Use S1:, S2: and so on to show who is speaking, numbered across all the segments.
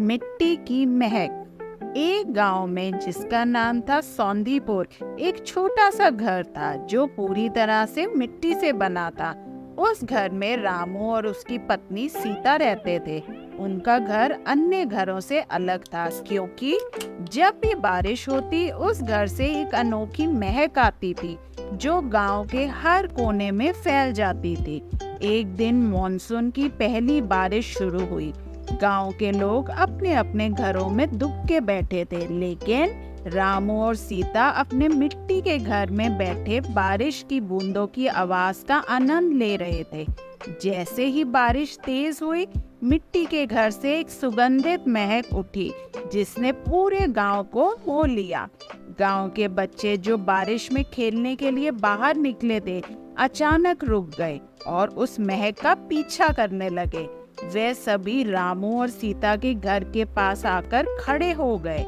S1: मिट्टी की महक। एक गांव में जिसका नाम था सौंदीपुर, एक छोटा सा घर था जो पूरी तरह से मिट्टी से बना था। उस घर में रामू और उसकी पत्नी सीता रहते थे। उनका घर अन्य घरों से अलग था क्योंकि जब भी बारिश होती उस घर से एक अनोखी महक आती थी जो गांव के हर कोने में फैल जाती थी। एक दिन मॉनसून की पहली बारिश शुरू हुई। गांव के लोग अपने अपने घरों में दुब के बैठे थे, लेकिन रामू और सीता अपने मिट्टी के घर में बैठे बारिश की बूंदों की आवाज का आनंद ले रहे थे। जैसे ही बारिश तेज हुई, मिट्टी के घर से एक सुगंधित महक उठी जिसने पूरे गांव को मोह लिया। गांव के बच्चे जो बारिश में खेलने के लिए बाहर निकले थे, अचानक रुक गए और उस महक का पीछा करने लगे। वे सभी रामू और सीता के घर के पास आकर खड़े हो गए।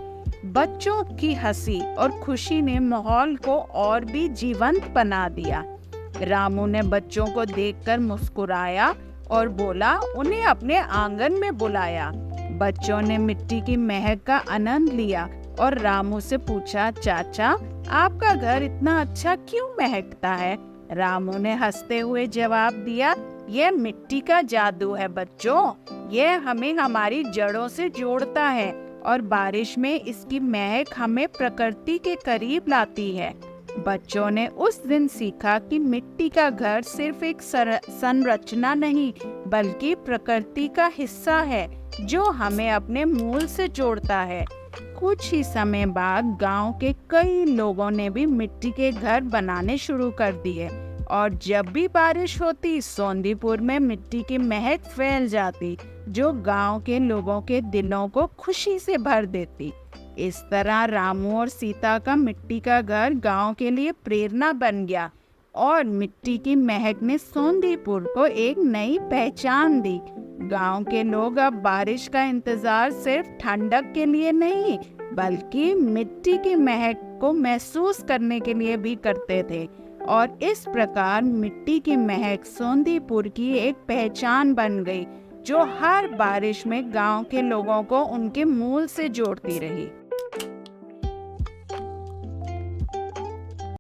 S1: बच्चों की हंसी और खुशी ने माहौल को और भी जीवंत बना दिया। रामू ने बच्चों को देखकर मुस्कुराया और बोला, उन्हें अपने आंगन में बुलाया। बच्चों ने मिट्टी की महक का आनंद लिया और रामू से पूछा, चाचा, आपका घर इतना अच्छा क्यों महकता है? रामू ने हंसते हुए जवाब दिया, यह मिट्टी का जादू है बच्चों। यह हमें हमारी जड़ों से जोड़ता है और बारिश में इसकी महक हमें प्रकृति के करीब लाती है। बच्चों ने उस दिन सीखा कि मिट्टी का घर सिर्फ एक संरचना नहीं, बल्कि प्रकृति का हिस्सा है जो हमें अपने मूल से जोड़ता है। कुछ ही समय बाद गांव के कई लोगों ने भी मिट्टी के घर बनाने शुरू कर दिए और जब भी बारिश होती, सौंदीपुर में मिट्टी की महक फैल जाती जो गांव के लोगों के दिलों को खुशी से भर देती। इस तरह रामू और सीता का मिट्टी का घर गांव के लिए प्रेरणा बन गया और मिट्टी की महक ने सौंदीपुर को एक नई पहचान दी। गांव के लोग अब बारिश का इंतजार सिर्फ ठंडक के लिए नहीं, बल्कि मिट्टी की महक को महसूस करने के लिए भी करते थे और इस प्रकार मिट्टी की महक सौंदीपुर की एक पहचान बन गई जो हर बारिश में गांव के लोगों को उनके मूल से जोड़ती रही।